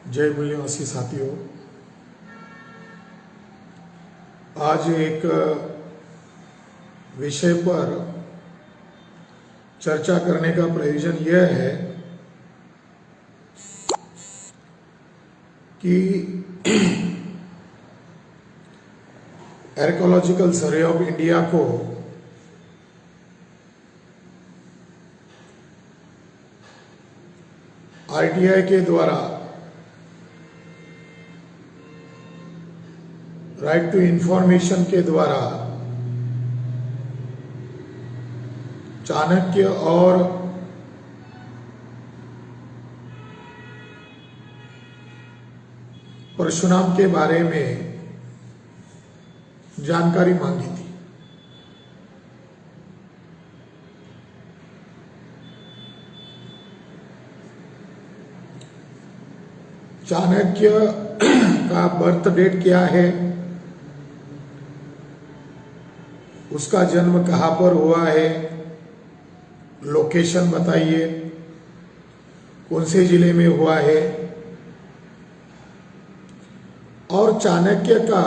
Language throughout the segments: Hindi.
जय मूल्यवासी साथियों, आज एक विषय पर चर्चा करने का प्रयोजन यह है कि आर्कियोलॉजिकल सर्वे ऑफ इंडिया को आरटीआई के द्वारा राइट टू इंफॉर्मेशन के द्वारा चाणक्य और परशुराम के बारे में जानकारी मांगी थी। चाणक्य का बर्थ डेट क्या है, उसका जन्म कहाँ पर हुआ है, लोकेशन बताइए, कौन से जिले में हुआ है, और चाणक्य का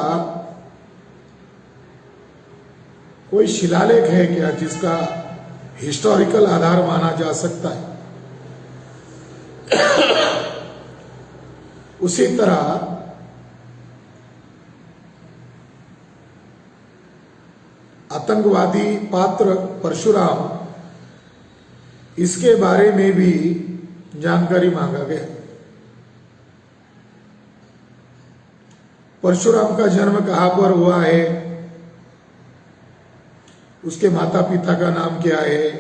कोई शिलालेख है क्या जिसका हिस्टोरिकल आधार माना जा सकता है। उसी तरह आतंकवादी पात्र परशुराम, इसके बारे में भी जानकारी मांगा गया। परशुराम का जन्म कहाँ पर हुआ है, उसके माता पिता का नाम क्या है,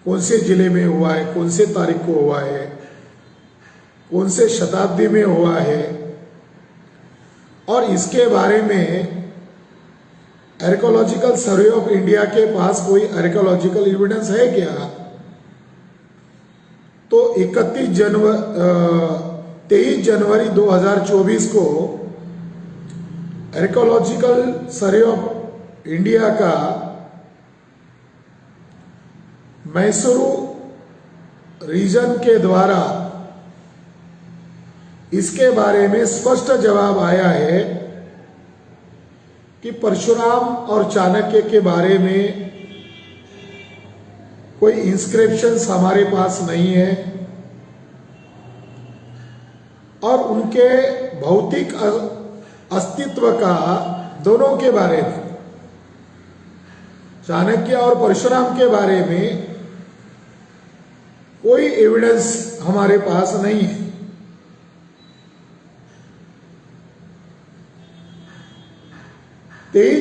कौन से जिले में हुआ है, कौन से तारीख को हुआ है, कौन से शताब्दी में हुआ है, और इसके बारे में आर्कियोलॉजिकल सर्वे ऑफ इंडिया के पास कोई आर्कियोलॉजिकल एविडेंस है क्या। तो 23 जनवरी 2024 को आर्कियोलॉजिकल सर्वे ऑफ इंडिया का मैसूरू रीजन के द्वारा इसके बारे में स्पष्ट जवाब आया है कि परशुराम और चाणक्य के बारे में कोई इंस्क्रिप्शंस हमारे पास नहीं है, और उनके भौतिक अस्तित्व का दोनों के बारे में, चाणक्य और परशुराम के बारे में कोई एविडेंस हमारे पास नहीं है।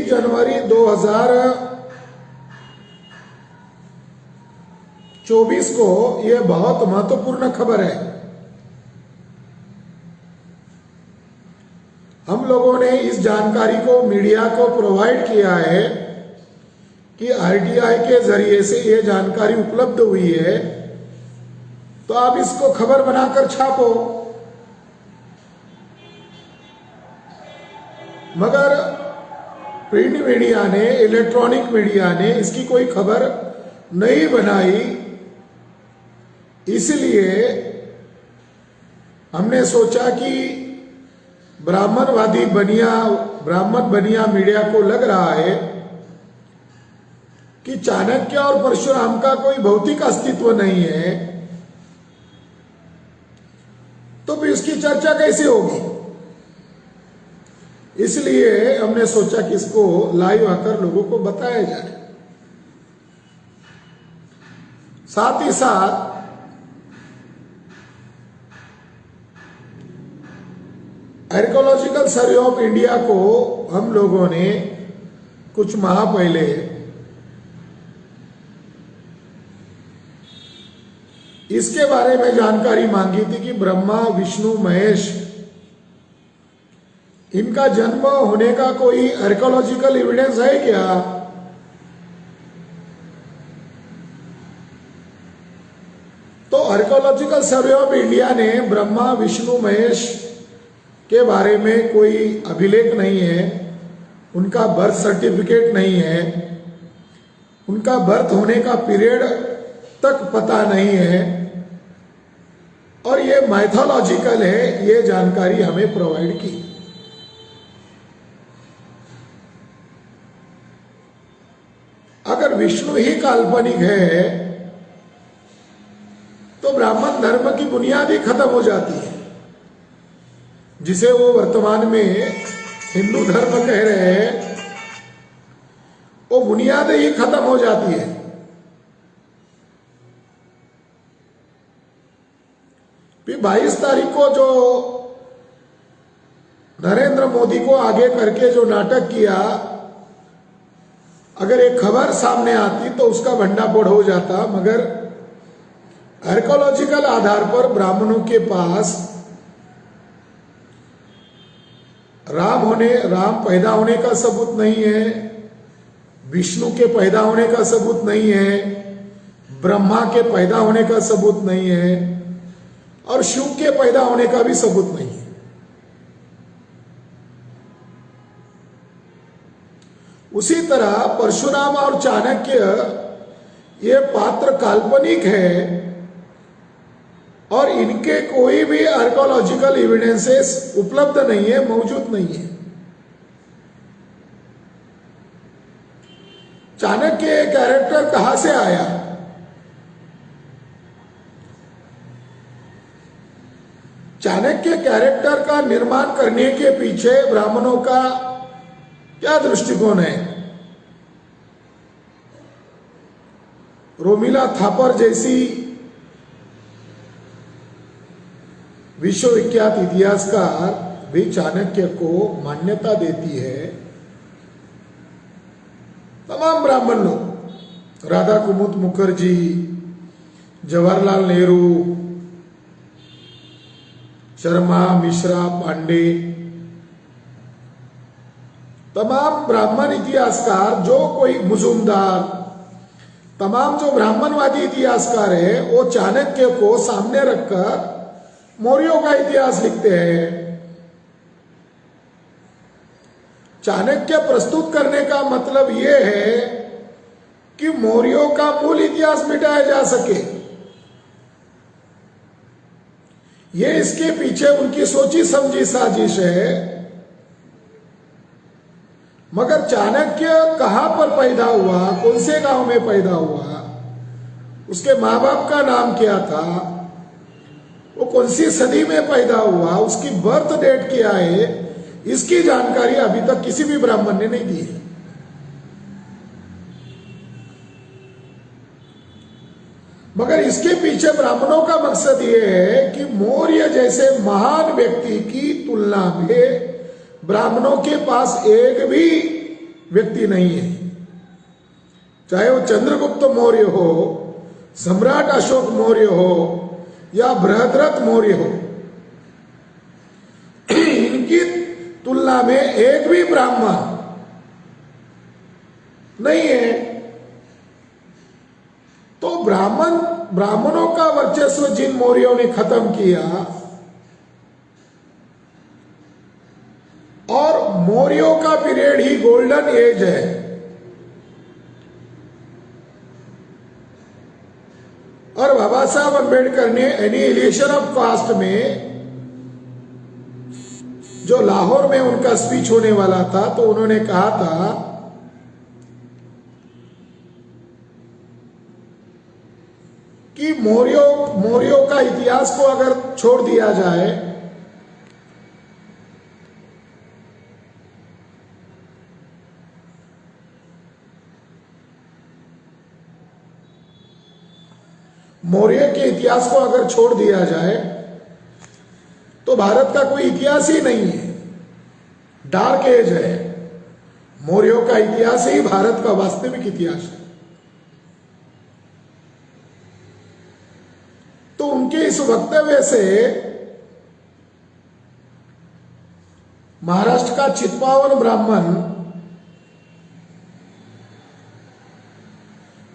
जनवरी 2024 को यह बहुत महत्वपूर्ण खबर है। हम लोगों ने इस जानकारी को मीडिया को प्रोवाइड किया है कि आरटीआई के जरिए से यह जानकारी उपलब्ध हुई है, तो आप इसको खबर बनाकर छापो। मगर प्रिंट मीडिया ने, इलेक्ट्रॉनिक मीडिया ने इसकी कोई खबर नहीं बनाई, इसलिए हमने सोचा कि ब्राह्मण बनिया मीडिया को लग रहा है कि चाणक्य और परशुराम का कोई भौतिक अस्तित्व नहीं है, तो भी इसकी चर्चा कैसे होगी। इसलिए हमने सोचा कि इसको लाइव आकर लोगों को बताया जाए। साथ ही साथ आर्कियोलॉजिकल सर्वे ऑफ इंडिया को हम लोगों ने कुछ माह पहले इसके बारे में जानकारी मांगी थी कि ब्रह्मा, विष्णु, महेश, इनका जन्म होने का कोई आर्कियोलॉजिकल एविडेंस है क्या। तो आर्कियोलॉजिकल सर्वे ऑफ इंडिया ने ब्रह्मा, विष्णु, महेश के बारे में कोई अभिलेख नहीं है, उनका बर्थ सर्टिफिकेट नहीं है, उनका बर्थ होने का पीरियड तक पता नहीं है, और ये मैथोलॉजिकल है, ये जानकारी हमें प्रोवाइड की। अगर विष्णु ही काल्पनिक है तो ब्राह्मण धर्म की बुनियाद ही खत्म हो जाती है, जिसे वो वर्तमान में हिंदू धर्म कह रहे हैं, वो बुनियाद ही खत्म हो जाती है। फिर 22 तारीख को जो नरेंद्र मोदी को आगे करके जो नाटक किया, अगर एक खबर सामने आती तो उसका भंडाफोड़ हो जाता, मगर आर्कोलॉजिकल आधार पर ब्राह्मणों के पास राम पैदा होने का सबूत नहीं है, विष्णु के पैदा होने का सबूत नहीं है, ब्रह्मा के पैदा होने का सबूत नहीं है, और शिव के पैदा होने का भी सबूत नहीं है। उसी तरह परशुराम और चाणक्य, ये पात्र काल्पनिक है और इनके कोई भी आर्कोलॉजिकल एविडेंसेस उपलब्ध नहीं है, मौजूद नहीं है। चाणक्य कैरेक्टर कहां से आया? चाणक्य कैरेक्टर का निर्माण करने के पीछे ब्राह्मणों का क्या दृष्टिकोण है? रोमिला थापर जैसी विश्वविख्यात इतिहासकार भी चाणक्य को मान्यता देती है। तमाम ब्राह्मण लोग, राधा कुमुद मुखर्जी, जवाहरलाल नेहरू, शर्मा, मिश्रा, पांडे, तमाम ब्राह्मण इतिहासकार, जो कोई मुजुमदार, तमाम जो ब्राह्मणवादी इतिहासकार है, वो चाणक्य को सामने रखकर मौर्यों का इतिहास लिखते हैं। चाणक्य प्रस्तुत करने का मतलब यह है कि मौर्यों का मूल इतिहास मिटाया जा सके। ये इसके पीछे उनकी सोची समझी साजिश है। मगर चाणक्य कहां पर पैदा हुआ, कौन से गांव में पैदा हुआ, उसके मां बाप का नाम क्या था, वो कौन सी सदी में पैदा हुआ, उसकी बर्थ डेट क्या है, इसकी जानकारी अभी तक किसी भी ब्राह्मण ने नहीं दी है। मगर इसके पीछे ब्राह्मणों का मकसद ये है कि मौर्य जैसे महान व्यक्ति की तुलना में ब्राह्मणों के पास एक भी व्यक्ति नहीं है। चाहे वो चंद्रगुप्त मौर्य हो, सम्राट अशोक मौर्य हो या बृहद्रथ मौर्य हो, इनकी तुलना में एक भी ब्राह्मण नहीं है। तो ब्राह्मणों का वर्चस्व जिन मौर्यों ने खत्म किया, और मौर्यों का पीरियड ही गोल्डन एज है। और बाबा साहब अंबेडकर ने एनिहिलेशन ऑफ कास्ट में, जो लाहौर में उनका स्पीच होने वाला था, तो उन्होंने कहा था कि मौर्यों का इतिहास को अगर छोड़ दिया जाए मौर्य के इतिहास को अगर छोड़ दिया जाए तो भारत का कोई इतिहास ही नहीं है, डार्क एज है। मौर्यों का इतिहास ही भारत का वास्तविक इतिहास है। तो उनके इस वक्तव्य से महाराष्ट्र का चित्पावन ब्राह्मण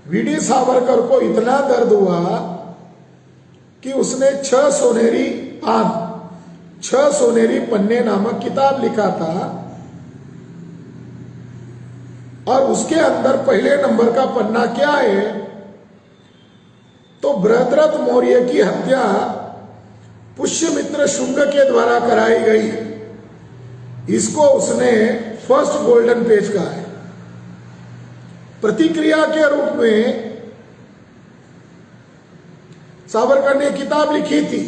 वीडी सावरकर को इतना दर्द हुआ कि उसने 6 सोनेरी पन्ने नामक किताब लिखा था, और उसके अंदर पहले नंबर का पन्ना क्या है, तो बृहद्रथ मौर्य की हत्या पुष्यमित्र शुंग के द्वारा कराई गई, इसको उसने फर्स्ट गोल्डन पेज कहा है। प्रतिक्रिया के रूप में सावरकर ने किताब लिखी थी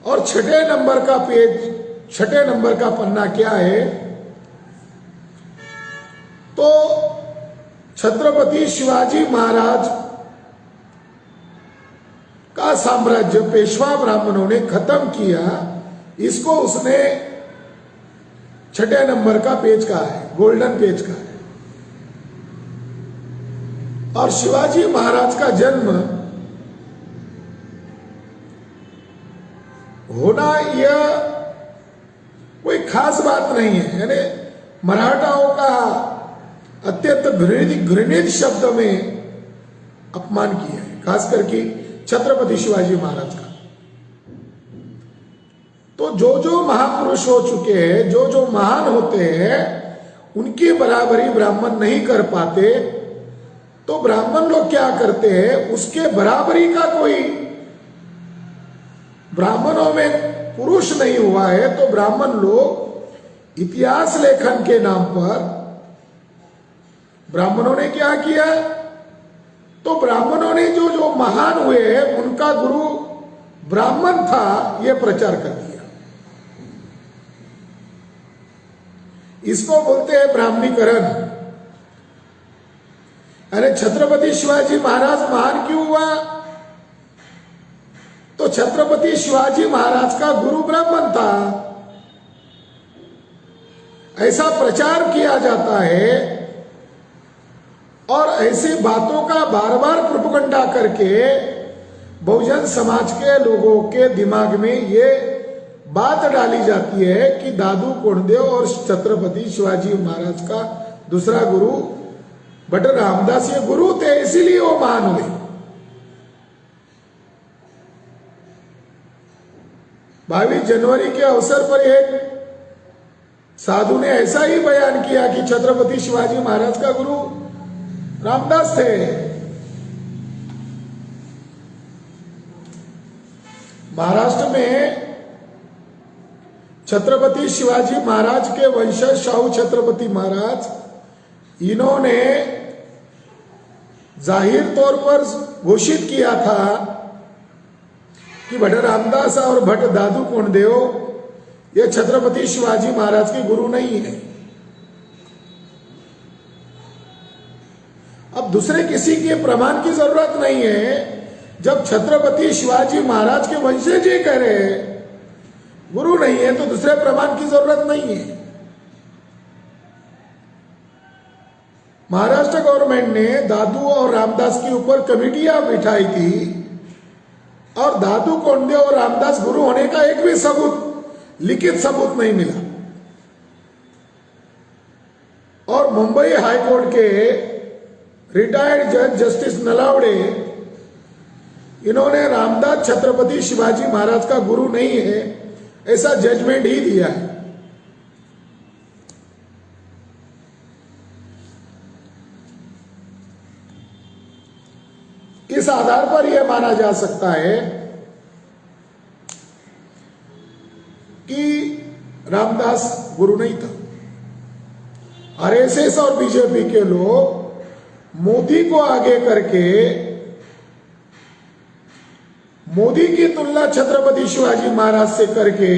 और छठे नंबर का पेज, छठे नंबर का पन्ना क्या है, तो छत्रपति शिवाजी महाराज का साम्राज्य पेशवा ब्राह्मणों ने खत्म किया, इसको उसने छठे नंबर का पेज कहा है, गोल्डन पेज का है। और शिवाजी महाराज का जन्म होना यह कोई खास बात नहीं है, यानी मराठाओं का अत्यंत घृणित शब्द में अपमान किया है, खास करके छत्रपति शिवाजी महाराज का। तो जो जो महापुरुष हो चुके हैं, जो जो महान होते हैं, उनकी बराबरी ब्राह्मण नहीं कर पाते, तो ब्राह्मण लोग क्या करते हैं, उसके बराबरी का कोई ब्राह्मणों में पुरुष नहीं हुआ है, तो ब्राह्मण लोग इतिहास लेखन के नाम पर ब्राह्मणों ने क्या किया, तो ब्राह्मणों ने जो जो महान हुए हैं उनका गुरु ब्राह्मण था, यह प्रचार कर दिया। इसको बोलते हैं ब्राह्मणीकरण। अरे छत्रपति शिवाजी महाराज महान क्यों हुआ, तो छत्रपति शिवाजी महाराज का गुरु ब्राह्मण था, ऐसा प्रचार किया जाता है। और ऐसी बातों का बार बार प्रोपेगेंडा करके बहुजन समाज के लोगों के दिमाग में ये बात डाली जाती है कि दादू कोंडदेव और छत्रपति शिवाजी महाराज का दूसरा गुरु भट्ट रामदास ये गुरु थे, इसीलिए वो महान हुए। 22 जनवरी के अवसर पर एक साधु ने ऐसा ही बयान किया कि छत्रपति शिवाजी महाराज का गुरु रामदास थे। महाराष्ट्र में छत्रपति शिवाजी महाराज के वंशज शाहू छत्रपति महाराज, इन्होंने जाहिर तौर पर घोषित किया था कि भट्ट रामदास और भट्ट दादू कोंडदेव ये छत्रपति शिवाजी महाराज के गुरु नहीं है। अब दूसरे किसी के प्रमाण की जरूरत नहीं है, जब छत्रपति शिवाजी महाराज के वंशज ही कह रहे हैं गुरु नहीं है, तो दूसरे प्रमाण की जरूरत नहीं है। महाराष्ट्र गवर्नमेंट ने दादू और रामदास के ऊपर कमेटियां बिठाई थी और दादू कोंडदेव और रामदास गुरु होने का एक भी सबूत, लिखित सबूत नहीं मिला। और मुंबई हाईकोर्ट के रिटायर्ड जज जस्टिस नलावड़े, इन्होंने रामदास छत्रपति शिवाजी महाराज का गुरु नहीं है ऐसा जजमेंट ही दिया है। इस आधार पर यह माना जा सकता है कि रामदास गुरु नहीं था। आरएसएस और बीजेपी के लोग मोदी को आगे करके मोदी की तुलना छत्रपति शिवाजी महाराज से करके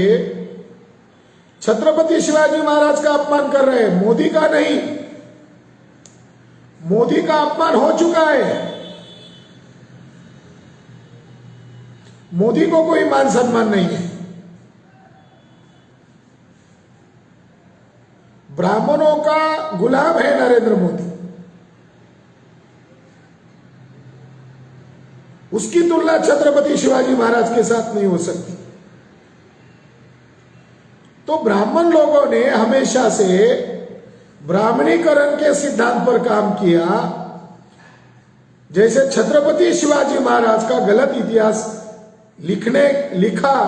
छत्रपति शिवाजी महाराज का अपमान कर रहे हैं, मोदी का नहीं। मोदी का अपमान हो चुका है, मोदी को कोई मान सम्मान नहीं है। ब्राह्मणों का गुलाम है नरेंद्र मोदी, उसकी तुलना छत्रपति शिवाजी महाराज के साथ नहीं हो सकती। तो ब्राह्मण लोगों ने हमेशा से ब्राह्मणीकरण के सिद्धांत पर काम किया। जैसे छत्रपति शिवाजी महाराज का गलत इतिहास लिखा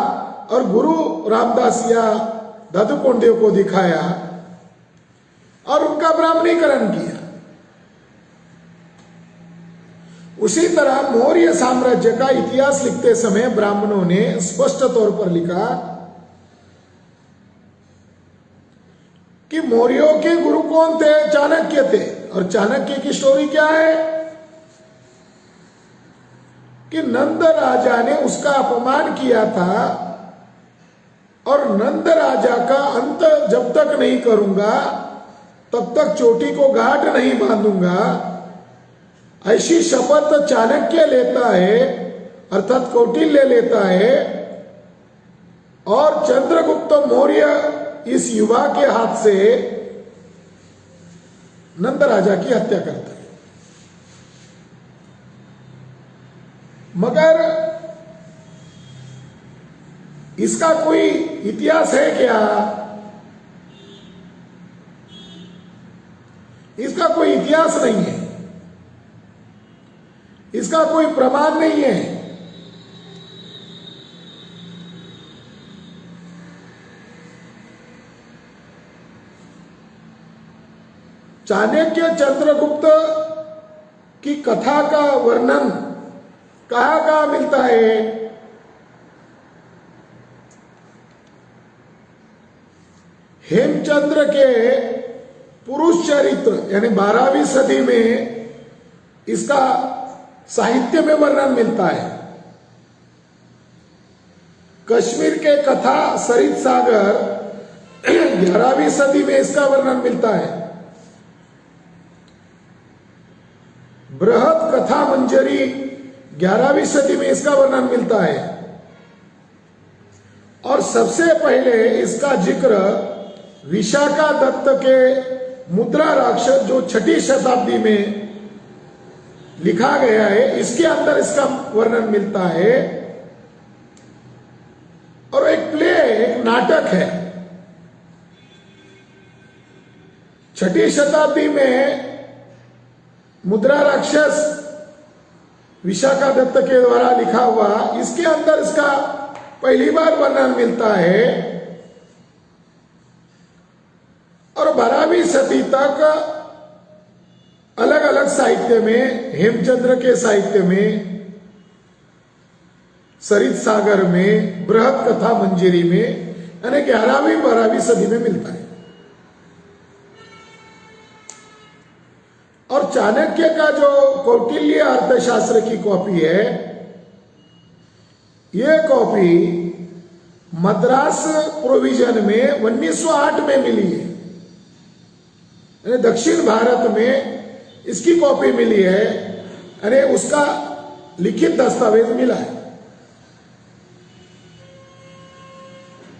और गुरु रामदास या दादू कोंडदेव को दिखाया और उनका ब्राह्मणीकरण किया। उसी तरह मौर्य साम्राज्य का इतिहास लिखते समय ब्राह्मणों ने स्पष्ट तौर पर लिखा कि मौर्यों के गुरु कौन थे? चाणक्य थे। और चाणक्य की स्टोरी क्या है कि नंद राजा ने उसका अपमान किया था और नंद राजा का अंत जब तक नहीं करूंगा तब तक चोटी को गांठ नहीं बांधूंगा, ऐसी शपथ चाणक्य लेता है, अर्थात कौटिल्य लेता है। और चंद्रगुप्त मौर्य इस युवा के हाथ से नंद राजा की हत्या करता है। मगर इसका कोई इतिहास है क्या? इसका कोई इतिहास नहीं है, इसका कोई प्रमाण नहीं है। चाणक्य चंद्रगुप्त की कथा का वर्णन कहाँ मिलता है? हेमचंद्र के पुरुष चरित्र यानी 12वीं सदी में इसका साहित्य में वर्णन मिलता है। कश्मीर के कथा सरित सागर 11वीं सदी में इसका वर्णन मिलता है। बृहद कथा मंजरी 11वीं सदी में इसका वर्णन मिलता है। और सबसे पहले इसका जिक्र विशाखा दत्त के मुद्रा राक्षस जो 6ठी शताब्दी में लिखा गया है, इसके अंदर इसका वर्णन मिलता है। और एक प्ले, एक नाटक है। 6ठी शताब्दी में मुद्रा राक्षस विशाखा दत्त के द्वारा लिखा हुआ, इसके अंदर इसका पहली बार वर्णन मिलता है। और 12वीं सदी तक अलग अलग साहित्य में, हेमचंद्र के साहित्य में, सरित सागर में, बृहद कथा मंजरी में, यानी 11वीं 12वीं सदी में मिलता है। और चाणक्य का जो कौटिल्य अर्थशास्त्र की कॉपी है, यह कॉपी मद्रास प्रोविजन में 1908 में मिली है। यानी दक्षिण भारत में इसकी कॉपी मिली है, यानी उसका लिखित दस्तावेज मिला है।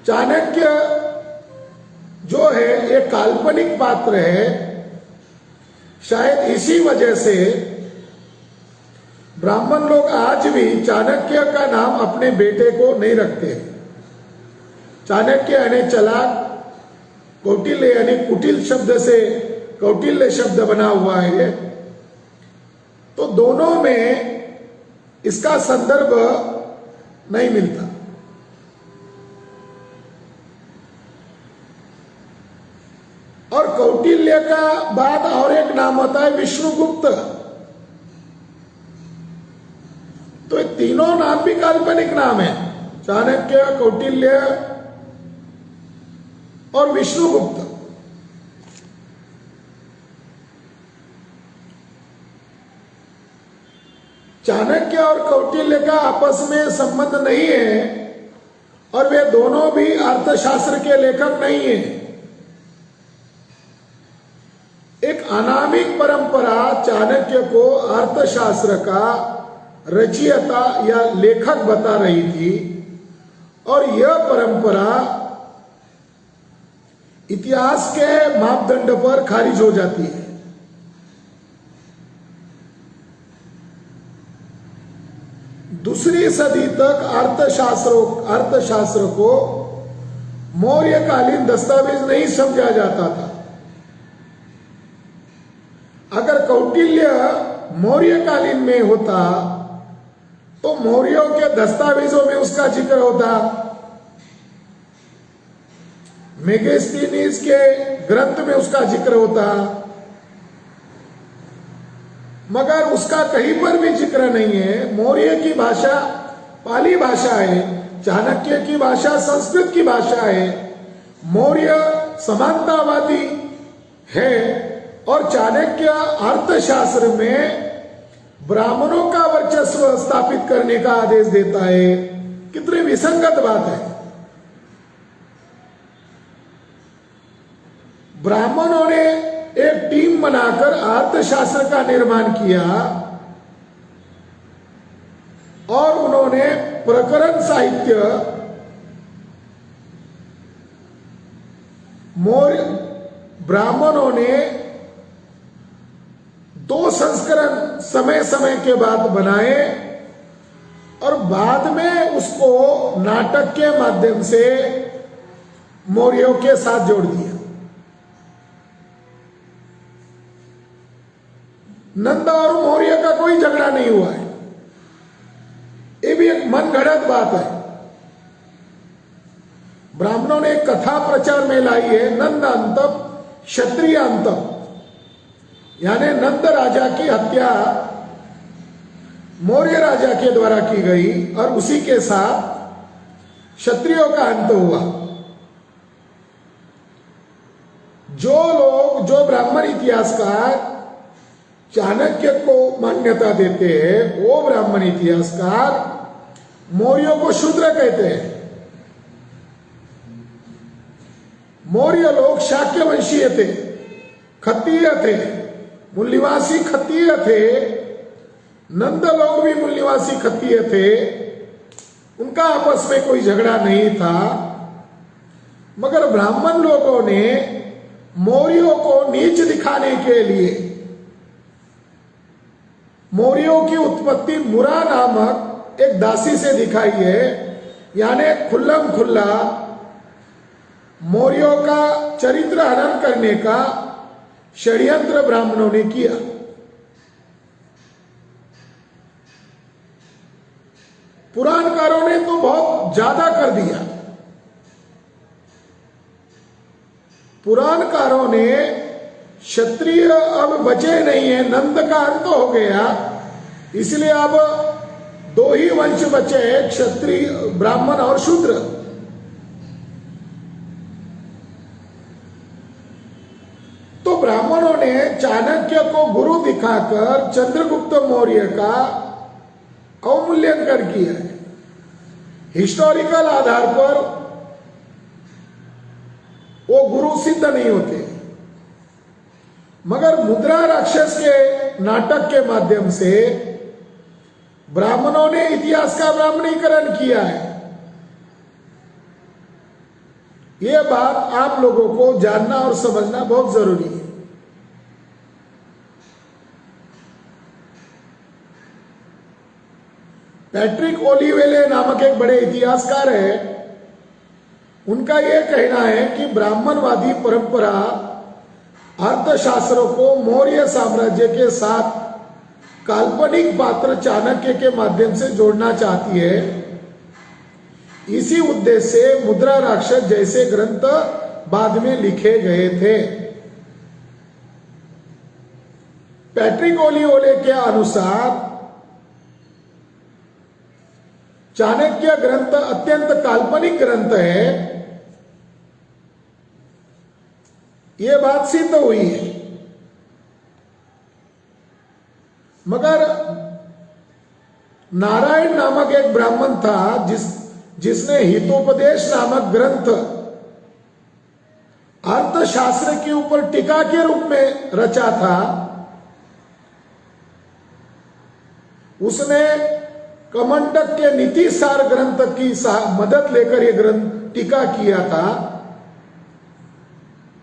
चाणक्य जो है एक काल्पनिक पात्र है। शायद इसी वजह से ब्राह्मण लोग आज भी चाणक्य का नाम अपने बेटे को नहीं रखते। चाणक्य यानी चालाक, कौटिल्य यानी कुटिल शब्द से कौटिल्य शब्द बना हुआ है। तो दोनों में इसका संदर्भ नहीं मिलता। और कौटिल्य का बाद और एक नाम होता है विष्णुगुप्त। तो ये तीनों नाम भी काल्पनिक नाम है, चाणक्य, कौटिल्य और विष्णुगुप्त। चाणक्य और कौटिल्य का आपस में संबंध नहीं है और वे दोनों भी अर्थशास्त्र के लेखक नहीं हैं। एक अनामिक परंपरा चाणक्य को अर्थशास्त्र का रचयिता या लेखक बता रही थी और यह परंपरा इतिहास के मापदंड पर खारिज हो जाती है। दूसरी सदी तक अर्थशास्त्र को मौर्यकालीन दस्तावेज नहीं समझा जाता था। अगर कौटिल्य मौर्यकालीन में होता तो मौर्यों के दस्तावेजों में उसका जिक्र होता, मेगस्थनीज के ग्रंथ में उसका जिक्र होता। मगर उसका कहीं पर भी जिक्र नहीं है। मौर्य की भाषा पाली भाषा है, चाणक्य की भाषा संस्कृत की भाषा है। मौर्य समानतावादी है और चाणक्य अर्थशास्त्र में ब्राह्मणों का वर्चस्व स्थापित करने का आदेश देता है। कितनी विसंगत बात है। ब्राह्मणों ने एक टीम बनाकर अर्थशास्त्र का निर्माण किया और उन्होंने प्रकरण साहित्य मौर्य ब्राह्मणों ने 2 संस्करण समय समय के बाद बनाए और बाद में उसको नाटक के माध्यम से मौर्यों के साथ जोड़ दिया। नंद और मौर्य का कोई झगड़ा नहीं हुआ है, ये भी एक मन गढ़ंत बात है। ब्राह्मणों ने एक कथा प्रचार में लाई है, नंद अंतम क्षत्रिय अंतम, यानी नंद राजा की हत्या मौर्य राजा के द्वारा की गई और उसी के साथ क्षत्रियों का अंत हुआ। जो ब्राह्मण इतिहासकार चाणक्य को मान्यता देते हैं, वो ब्राह्मण इतिहासकार मौर्यों को शूद्र कहते हैं। मौर्य लोग शाक्य वंशीय थे, खत्तीय थे, मूल निवासी खत्तीय थे। नंद लोग भी मूल निवासी खत्तीय थे, उनका आपस में कोई झगड़ा नहीं था। मगर ब्राह्मण लोगों ने मौर्यों को नीच दिखाने के लिए मौर्यों की उत्पत्ति मुरा नामक एक दासी से दिखाई है, यानी खुल्लम खुल्ला मौर्यों का चरित्र हनन करने का षड्यंत्र ब्राह्मणों ने किया। पुराणकारों ने तो बहुत ज्यादा कर दिया। पुराणकारों ने क्षत्रिय अब बचे नहीं है, नंद का अंत हो गया, इसलिए अब 2 ही वंश बचे हैं, क्षत्रिय ब्राह्मण और शूद्र। तो ब्राह्मणों ने चाणक्य को गुरु दिखाकर चंद्रगुप्त मौर्य का अवमूल्यांकन किया है। हिस्टोरिकल आधार पर वो गुरु सिद्ध नहीं होते, मगर मुद्रा राक्षस के नाटक के माध्यम से ब्राह्मणों ने इतिहास का ब्राह्मणीकरण किया है। यह बात आप लोगों को जानना और समझना बहुत जरूरी है। पैट्रिक ओलिवेले नामक एक बड़े इतिहासकार है, उनका यह कहना है कि ब्राह्मणवादी परंपरा अर्थशास्त्रों को मौर्य साम्राज्य के साथ काल्पनिक पात्र चाणक्य के माध्यम से जोड़ना चाहती है। इसी उद्देश्य से मुद्रा राक्षस जैसे ग्रंथ बाद में लिखे गए थे। पैट्रिक ओलिवेले के अनुसार चाणक्य ग्रंथ अत्यंत काल्पनिक ग्रंथ है, यह बात सिद्ध हुई है। मगर नारायण नामक एक ब्राह्मण था जिसने हितोपदेश नामक ग्रंथ अर्थशास्त्र के ऊपर टीका के रूप में रचा था। उसने कमंडक के नीति सार ग्रंथ की मदद लेकर यह ग्रंथ टीका किया था।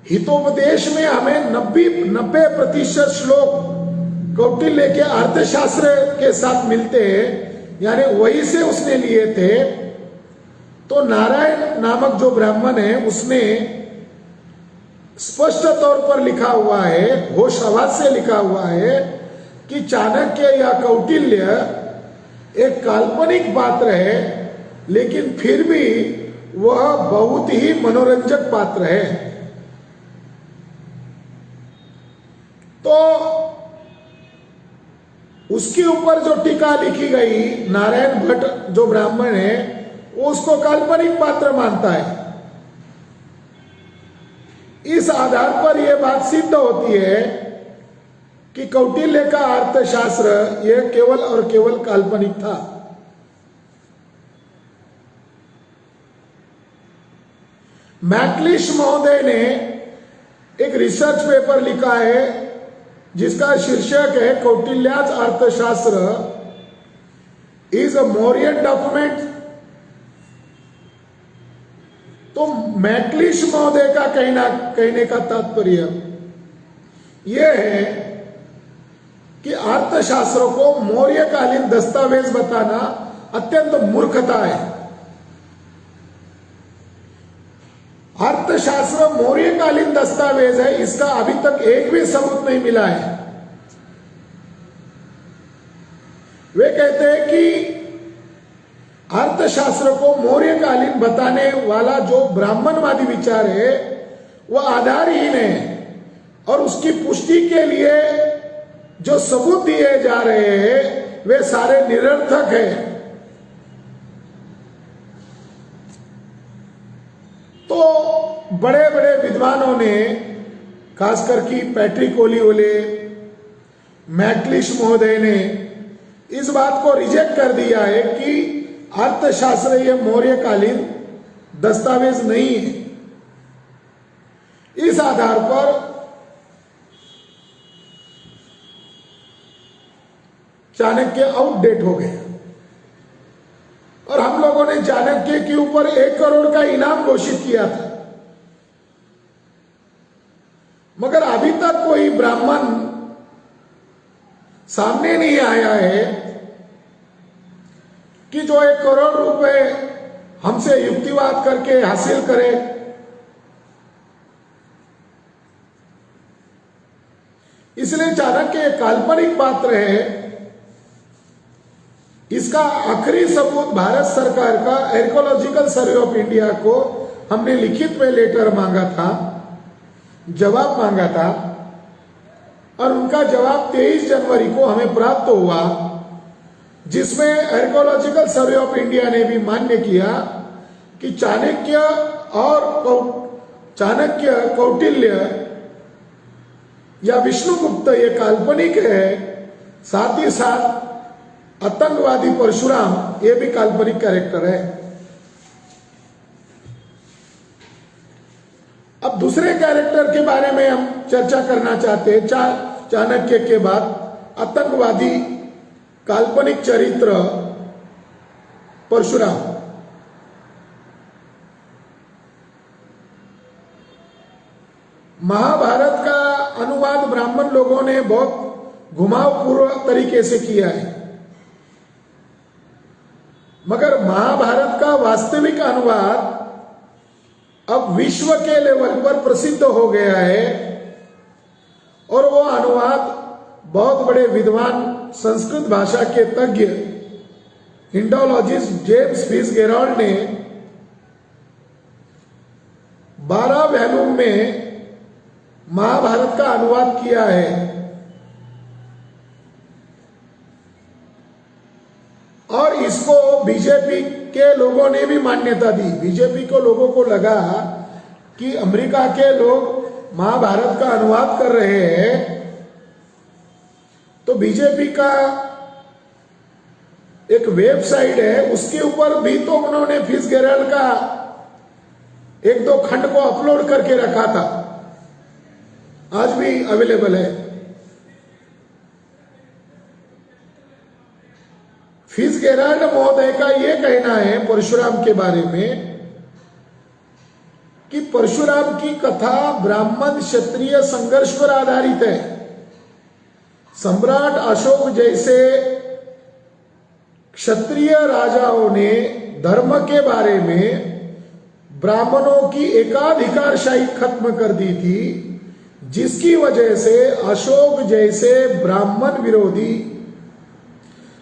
हितोपदेश में हमें 90% श्लोक कौटिल्य के अर्थशास्त्र के साथ मिलते हैं, यानी वही से उसने लिए थे। तो नारायण नामक जो ब्राह्मण है उसने स्पष्ट तौर पर लिखा हुआ है, होश आवाज से लिखा हुआ है कि चाणक्य या कौटिल्य एक काल्पनिक पात्र है, लेकिन फिर भी वह बहुत ही मनोरंजक पात्र है। तो उसके ऊपर जो टीका लिखी गई, नारायण भट्ट जो ब्राह्मण है वो उसको काल्पनिक पात्र मानता है। इस आधार पर यह बात सिद्ध होती है कि कौटिल्य का अर्थशास्त्र यह केवल और केवल काल्पनिक था। मैकलिश महोदय ने एक रिसर्च पेपर लिखा है जिसका शीर्षक है कौटिल्याज अर्थशास्त्र इज अ मौर्यन डॉक्यूमेंट। तो मैकलिश महोदय का कहने का तात्पर्य यह है कि अर्थशास्त्र को मौर्यकालीन दस्तावेज बताना अत्यंत मूर्खता है। अर्थशास्त्र मौर्यकालीन दस्तावेज है, इसका अभी तक एक भी सबूत नहीं मिला है। वे कहते हैं कि अर्थशास्त्र को मौर्यकालीन बताने वाला जो ब्राह्मणवादी विचार है वह आधारहीन है और उसकी पुष्टि के लिए जो सबूत दिए जा रहे हैं वे सारे निरर्थक हैं। तो बड़े बड़े विद्वानों ने, खासकर कि पैट्रिक ओलिओले, मैकलिश महोदय ने इस बात को रिजेक्ट कर दिया है कि अर्थशास्त्र यह मौर्यकालीन दस्तावेज नहीं है। इस आधार पर चाणक्य आउटडेट हो गया और हम लोगों ने चाणक्य के ऊपर 1 करोड़ का इनाम घोषित किया था, मगर अभी तक कोई ब्राह्मण सामने नहीं आया है कि जो 1 करोड़ रुपए हमसे युक्तिवाद करके हासिल करे। इसलिए चाणक्य एक काल्पनिक पात्र है। इसका आखिरी सबूत भारत सरकार का आर्कियोलॉजिकल सर्वे ऑफ इंडिया को हमने लिखित में लेटर मांगा था, जवाब मांगा था और उनका जवाब 23 जनवरी को हमें प्राप्त हुआ, जिसमें आर्कियोलॉजिकल सर्वे ऑफ इंडिया ने भी मान्य किया कि चाणक्य कौटिल्य या विष्णुगुप्त ये काल्पनिक है। साथ ही साथ आतंकवादी परशुराम ये भी काल्पनिक कैरेक्टर है। अब दूसरे कैरेक्टर के बारे में हम चर्चा करना चाहते हैं। चाणक्य के बाद आतंकवादी काल्पनिक चरित्र परशुराम। महाभारत का अनुवाद ब्राह्मण लोगों ने बहुत घुमावपूर्ण तरीके से किया है, मगर महाभारत का वास्तविक अनुवाद अब विश्व के लेवल पर प्रसिद्ध हो गया है और वो अनुवाद बहुत बड़े विद्वान संस्कृत भाषा के तज्ञ इंडोलॉजिस्ट जेम्स फिट्जगेराल्ड ने 12 वॉल्यूम में महाभारत का अनुवाद किया है। और इसको बीजेपी के लोगों ने भी मान्यता दी। बीजेपी को लोगों को लगा कि अमेरिका के लोग महाभारत का अनुवाद कर रहे हैं, तो बीजेपी का एक वेबसाइट है उसके ऊपर भी तो उन्होंने फिट्जगेराल्ड का 1-2 खंड को अपलोड करके रखा था, आज भी अवेलेबल है। फिट्जगेराल्ड महोदय का यह कहना है परशुराम के बारे में कि परशुराम की कथा ब्राह्मण क्षत्रिय संघर्ष पर आधारित है। सम्राट अशोक जैसे क्षत्रिय राजाओं ने धर्म के बारे में ब्राह्मणों की एकाधिकारशाही खत्म कर दी थी, जिसकी वजह से अशोक जैसे ब्राह्मण विरोधी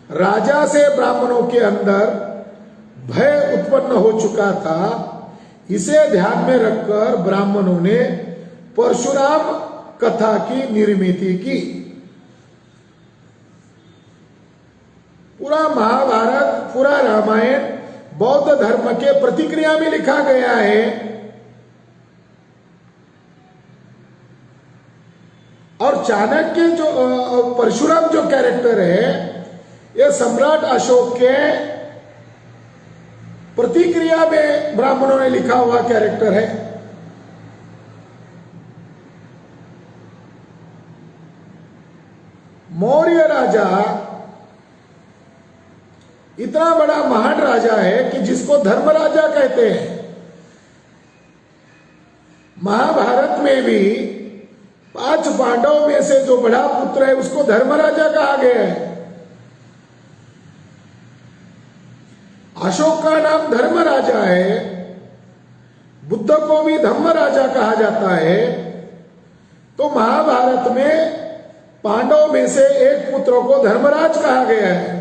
राजा से ब्राह्मणों के अंदर भय उत्पन्न हो चुका था। इसे ध्यान में रखकर ब्राह्मणों ने परशुराम कथा की निर्मिति की। पूरा महाभारत, पूरा रामायण बौद्ध धर्म के प्रतिक्रिया में लिखा गया है। और चाणक्य जो परशुराम जो कैरेक्टर है, ये सम्राट अशोक के प्रतिक्रिया में ब्राह्मणों ने लिखा हुआ कैरेक्टर है। मौर्य राजा इतना बड़ा महान राजा है कि जिसको धर्म राजा कहते हैं। महाभारत में भी 5 पांडवों में से जो बड़ा पुत्र है उसको धर्मराजा कहा गया है। अशोक का नाम धर्मराजा है, बुद्ध को भी धम्मराजा कहा जाता है। तो महाभारत में पांडवों में से एक पुत्र को धर्मराज कहा गया है।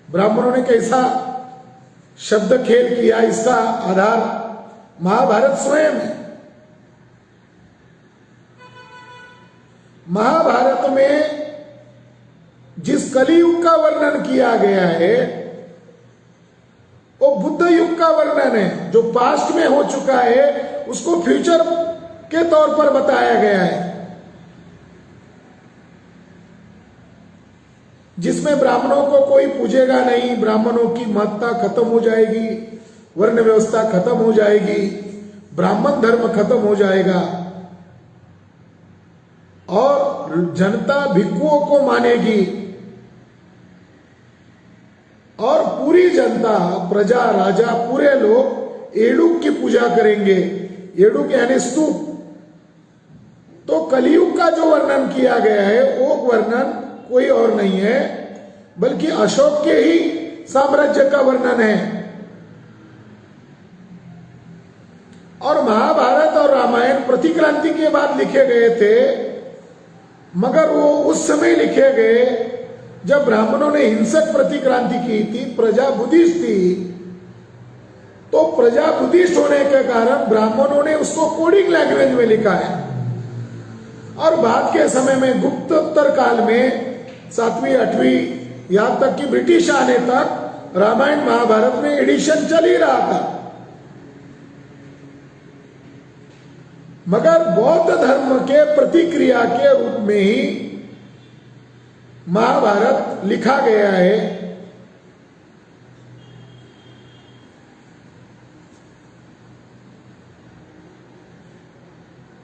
ब्राह्मणों ने कैसा शब्द खेल किया, इसका आधार महाभारत स्वयं है। महाभारत में जिस कलियुग का वर्णन किया गया है वो बुद्ध युग का वर्णन है। जो पास्ट में हो चुका है उसको फ्यूचर के तौर पर बताया गया है, जिसमें ब्राह्मणों को कोई पूजेगा नहीं, ब्राह्मणों की महत्ता खत्म हो जाएगी, वर्ण व्यवस्था खत्म हो जाएगी, ब्राह्मण धर्म खत्म हो जाएगा और जनता भिक्षुओं को मानेगी और पूरी जनता, प्रजा, राजा, पूरे लोग एडुक की पूजा करेंगे। एडुक यानी स्तूप। तो कलियुग का जो वर्णन किया गया है वो वर्णन कोई और नहीं है बल्कि अशोक के ही साम्राज्य का वर्णन है। और महाभारत और रामायण प्रतिक्रांति के बाद लिखे गए थे, मगर वो उस समय लिखे गए जब ब्राह्मणों ने हिंसक प्रतिक्रांति की थी। प्रजा बुद्धिस्ट थी, तो प्रजा बुद्धिस्ट होने के कारण ब्राह्मणों ने उसको कोडिंग लैंग्वेज में लिखा है। और बाद के समय में गुप्तोत्तर काल में 7वीं 8वीं यहां तक कि ब्रिटिश आने तक रामायण महाभारत में एडिशन चल ही रहा था। मगर बौद्ध धर्म के प्रतिक्रिया के रूप में ही महाभारत लिखा गया है।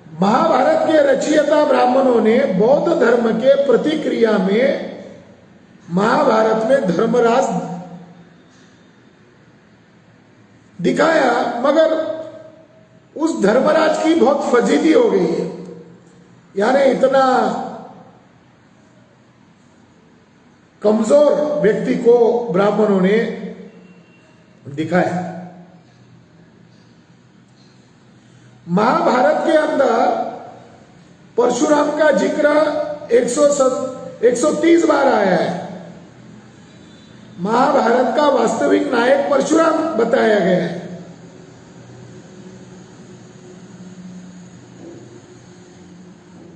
महाभारत के रचयिता ब्राह्मणों ने बौद्ध धर्म के प्रतिक्रिया में महाभारत में धर्मराज दिखाया, मगर उस धर्मराज की बहुत फजीती हो गई है। यानी इतना कमजोर व्यक्ति को ब्राह्मणों ने दिखाया। महाभारत के अंदर परशुराम का जिक्र 130 बार आया है। महाभारत का वास्तविक नायक परशुराम बताया गया है।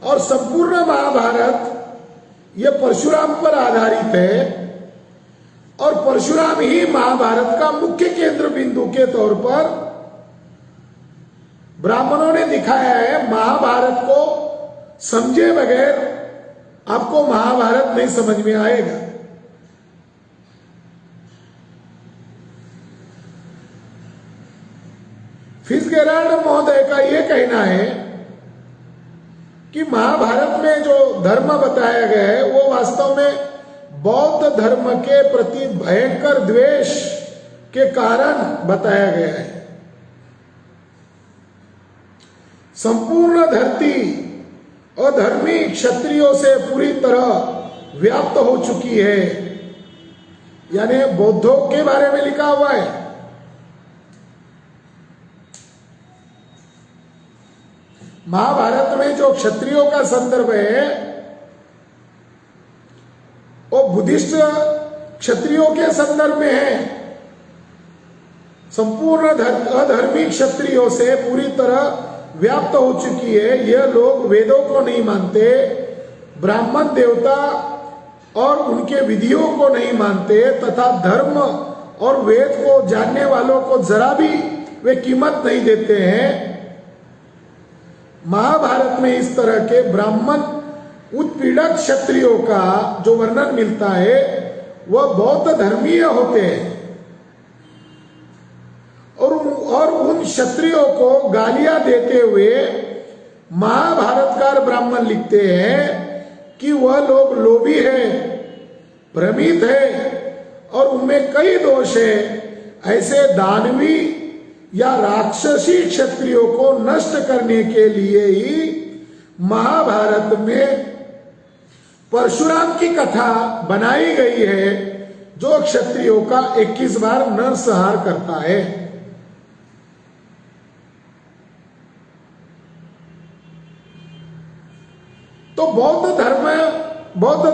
और संपूर्ण महाभारत यह परशुराम पर आधारित है और परशुराम ही महाभारत का मुख्य केंद्र बिंदु के तौर पर ब्राह्मणों ने दिखाया है। महाभारत को समझे बगैर आपको महाभारत नहीं समझ में आएगा। फिट्जगेराल्ड महोदय का यह कहना है कि महाभारत में जो धर्म बताया गया है वो वास्तव में बौद्ध धर्म के प्रति भयंकर द्वेष के कारण बताया गया है। संपूर्ण धरती अधर्मी क्षत्रियों से पूरी तरह व्याप्त हो चुकी है, यानी बौद्धों के बारे में लिखा हुआ है। महाभारत में जो क्षत्रियों का संदर्भ है वो बुद्धिस्ट क्षत्रियों के संदर्भ में है। संपूर्ण अधर्मी क्षत्रियों से पूरी तरह व्याप्त हो चुकी है। यह लोग वेदों को नहीं मानते, ब्राह्मण देवता और उनके विधियों को नहीं मानते तथा धर्म और वेद को जानने वालों को जरा भी वे कीमत नहीं देते हैं। महाभारत में इस तरह के ब्राह्मण उत्पीड़क क्षत्रियों का जो वर्णन मिलता है वह बहुत धर्मीय होते हैं और उन क्षत्रियों को गालियां देते हुए महाभारतकार ब्राह्मण लिखते हैं कि वह लोग लोभी है, भ्रमित है और उनमें कई दोष है। ऐसे दानवी या राक्षसी क्षत्रियों को नष्ट करने के लिए ही महाभारत में परशुराम की कथा बनाई गई है, जो क्षत्रियों का 21 बार नरसंहार करता है। तो बौद्ध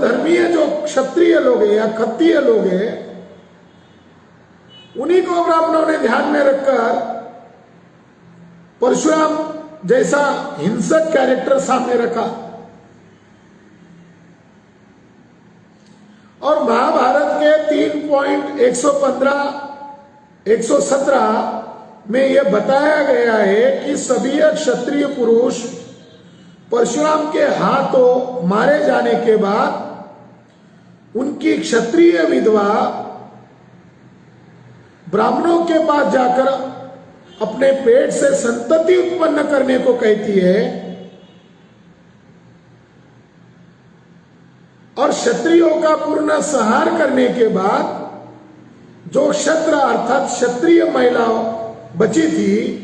धर्मीय जो क्षत्रिय लोग हैं या क्षत्रिय लोग हैं, उन्हीं को ब्राह्मणों ने ध्यान में रखकर परशुराम जैसा हिंसक कैरेक्टर सामने रखा और महाभारत के 3.115-117 में यह बताया गया है कि सभी क्षत्रिय पुरुष परशुराम के हाथों मारे जाने के बाद उनकी क्षत्रिय विधवा ब्राह्मणों के पास जाकर अपने पेट से संतति उत्पन्न करने को कहती है और क्षत्रियों का पूर्ण संहार करने के बाद जो क्षत्र अर्थात क्षत्रिय महिला बची थी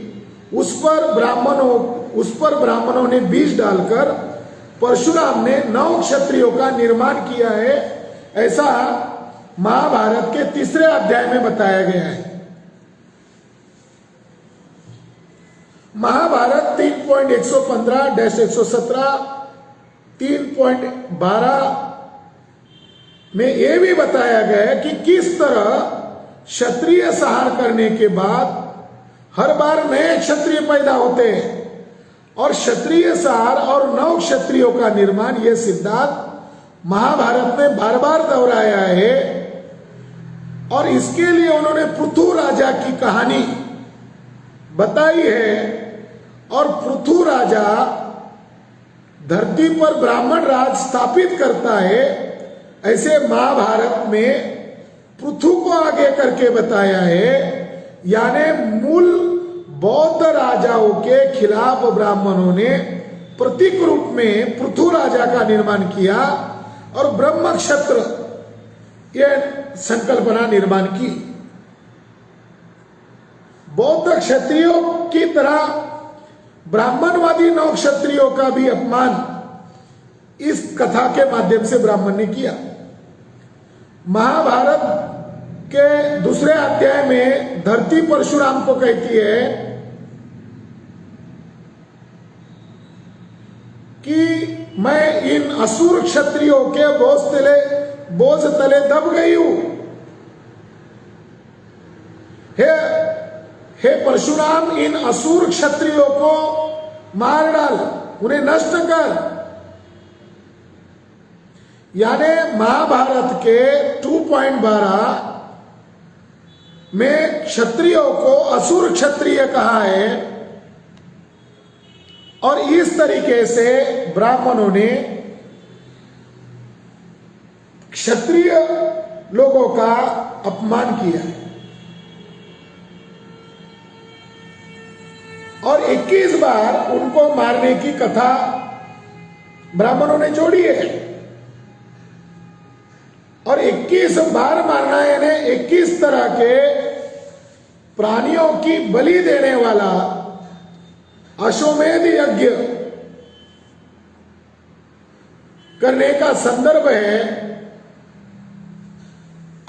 उस पर ब्राह्मणों ने बीज डालकर परशुराम ने 9 क्षत्रियों का निर्माण किया है। ऐसा महाभारत के 3 अध्याय में बताया गया है। महाभारत 3.115-117 3.12 में यह भी बताया गया है कि किस तरह क्षत्रिय संहार करने के बाद हर बार नए क्षत्रिय पैदा होते हैं और क्षत्रिय संहार और 9 क्षत्रियों का निर्माण, यह सिद्धांत महाभारत में बार बार दोहराया है और इसके लिए उन्होंने पृथु राजा की कहानी बताई है और पृथु राजा धरती पर ब्राह्मण राज स्थापित करता है। ऐसे महाभारत में पृथु को आगे करके बताया है, यानी मूल बौद्ध राजाओं के खिलाफ ब्राह्मणों ने प्रतीक रूप में पृथु राजा का निर्माण किया और ब्रह्म क्षत्र यह संकल्पना निर्माण की। बौद्ध क्षत्रियों की तरह ब्राह्मणवादी 9 क्षत्रियों का भी अपमान इस कथा के माध्यम से ब्राह्मण ने किया। महाभारत के 2 अध्याय में धरती परशुराम को कहती है कि मैं इन असुर क्षत्रियों के बोझ तले दब गई हूं। हे परशुराम, इन असुर क्षत्रियों को मार डाल, उन्हें नष्ट कर। यानी महाभारत के 2.12 में क्षत्रियों को असुर क्षत्रिय कहा है और इस तरीके से ब्राह्मणों ने क्षत्रिय लोगों का अपमान किया है और 21 बार उनको मारने की कथा ब्राह्मणों ने जोड़ी है और 21 बार मारना यानी 21 तरह के प्राणियों की बलि देने वाला अश्वमेध यज्ञ करने का संदर्भ है।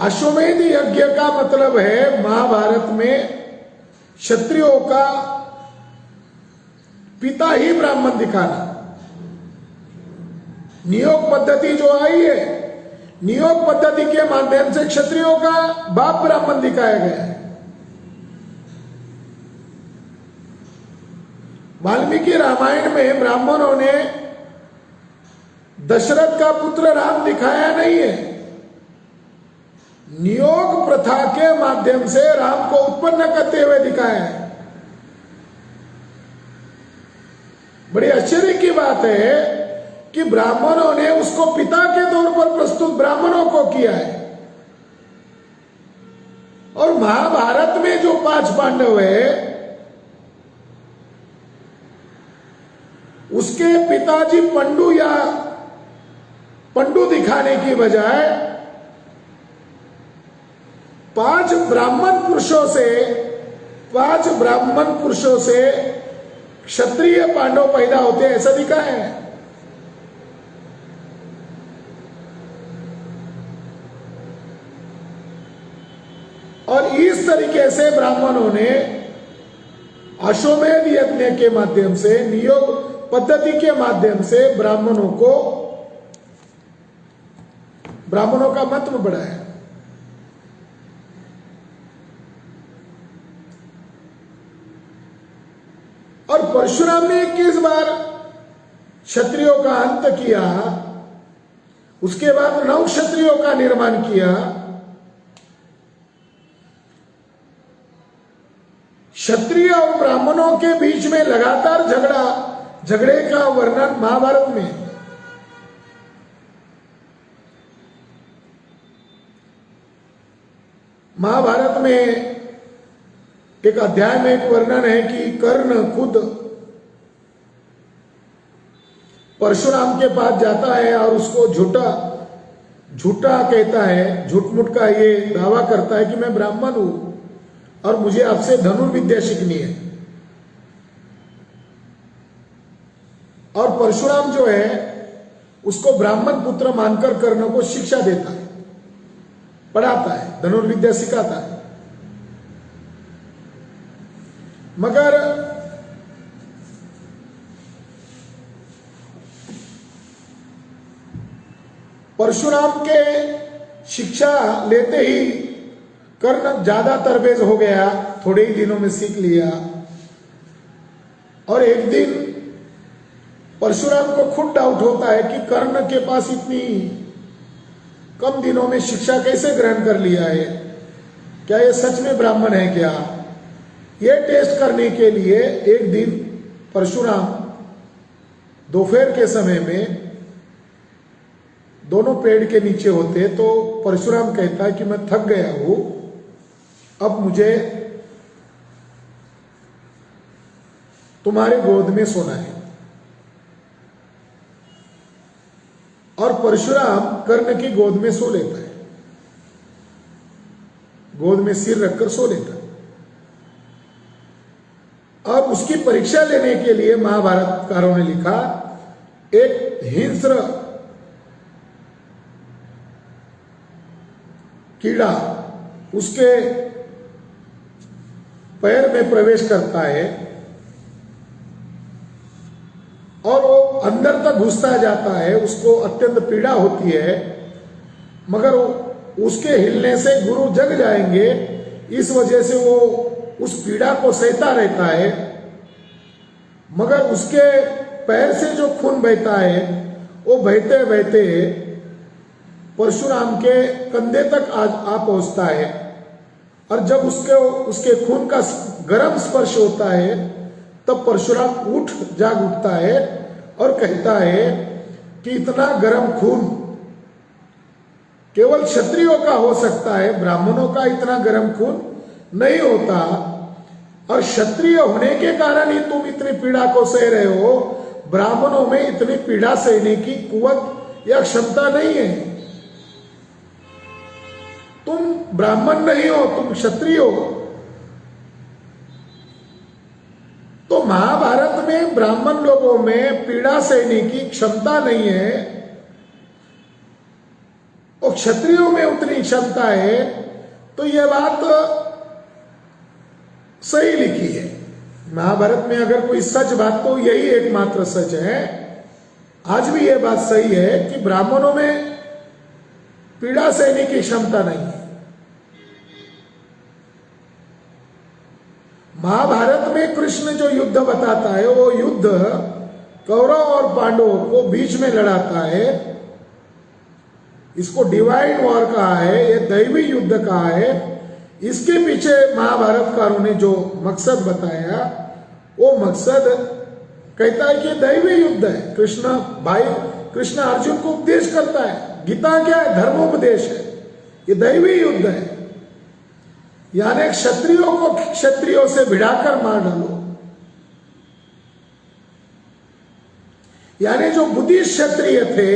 अश्वमेध यज्ञ का मतलब है महाभारत में क्षत्रियों का पिता ही ब्राह्मण दिखाना। नियोग पद्धति जो आई है, नियोग पद्धति के माध्यम से क्षत्रियों का बाप ब्राह्मण दिखाया गया है। वाल्मीकि रामायण में ब्राह्मणों ने दशरथ का पुत्र राम दिखाया नहीं है, नियोग प्रथा के माध्यम से राम को उत्पन्न करते हुए दिखाया है। बड़ी आश्चर्य की बात है कि ब्राह्मणों ने उसको पिता के तौर पर प्रस्तुत ब्राह्मणों को किया है। और महाभारत में जो 5 पांडव है, उसके पिताजी पंडु दिखाने की बजाय 5 ब्राह्मण पुरुषों से क्षत्रिय पांडव पैदा होते हैं, ऐसा दिखा है। और इस तरीके से ब्राह्मणों ने अश्वमेध यज्ञ के माध्यम से, नियोग पद्धति के माध्यम से ब्राह्मणों का महत्व बढ़ाया। और परशुराम ने 21 बार क्षत्रियों का अंत किया, उसके बाद 9 क्षत्रियों का निर्माण किया। क्षत्रिय और ब्राह्मणों के बीच में लगातार झगड़े का वर्णन महाभारत में। महाभारत में एक अध्याय में एक वर्णन है कि कर्ण खुद परशुराम के पास जाता है और उसको झूठा कहता है, झूठ-मूठ का ये दावा करता है कि मैं ब्राह्मण हूं और मुझे आपसे धनुर्विद्या सीखनी है। और परशुराम जो है उसको ब्राह्मण पुत्र मानकर कर्ण को शिक्षा देता है, पढ़ाता है, धनुर्विद्या सिखाता है। मगर परशुराम के शिक्षा लेते ही कर्ण ज्यादा तरबेज हो गया, थोड़े ही दिनों में सीख लिया। और एक दिन परशुराम को खुद डाउट होता है कि कर्ण के पास इतनी कम दिनों में शिक्षा कैसे ग्रहण कर लिया है, क्या ये सच में ब्राह्मण है क्या? ये टेस्ट करने के लिए एक दिन परशुराम दोपहर के समय में दोनों पेड़ के नीचे होते, तो परशुराम कहता है कि मैं थक गया हूं, अब मुझे तुम्हारे गोद में सोना है। और परशुराम कर्ण की गोद में सो लेता है, गोद में सिर रखकर सो लेता है। और उसकी परीक्षा लेने के लिए महाभारतकारों ने लिखा, एक हिंस्र कीड़ा उसके पैर में प्रवेश करता है और वो अंदर तक घुसता जाता है, उसको अत्यंत पीड़ा होती है। मगर उसके हिलने से गुरु जग जाएंगे, इस वजह से वो उस पीड़ा को सहता रहता है। मगर उसके पैर से जो खून बहता है वो बहते बहते परशुराम के कंधे तक आ पहुंचता है। और जब उसके खून का गर्म स्पर्श होता है तब परशुराम जाग उठता है और कहता है कि इतना गर्म खून केवल क्षत्रियों का हो सकता है, ब्राह्मणों का इतना गर्म खून नहीं होता। और क्षत्रिय होने के कारण ही तुम इतनी पीड़ा को सह रहे हो, ब्राह्मणों में इतनी पीड़ा सहने की कुवत या क्षमता नहीं है। तुम ब्राह्मण नहीं हो, तुम क्षत्रिय हो। तो महाभारत में ब्राह्मण लोगों में पीड़ा सहने की क्षमता नहीं है और क्षत्रियों में उतनी क्षमता है। तो यह बात सही लिखी है महाभारत में। अगर कोई सच बात तो यही एकमात्र सच है। आज भी यह बात सही है कि ब्राह्मणों में पीड़ा सहने की क्षमता नहीं है। महाभारत में कृष्ण जो युद्ध बताता है वो युद्ध कौरव और पांडवों को बीच में लड़ाता है। इसको डिवाइन वॉर कहा है, ये दैवी युद्ध कहा है। इसके पीछे महाभारतकारों ने जो मकसद बताया, वो मकसद कहता है कि दैवी युद्ध है। कृष्ण अर्जुन को उपदेश करता है। गीता क्या है? धर्मोपदेश है। ये दैवी युद्ध है, यानी क्षत्रियों को क्षत्रियों से भिड़ाकर मार डालो। यानी जो बुद्धिस्ट क्षत्रिय थे,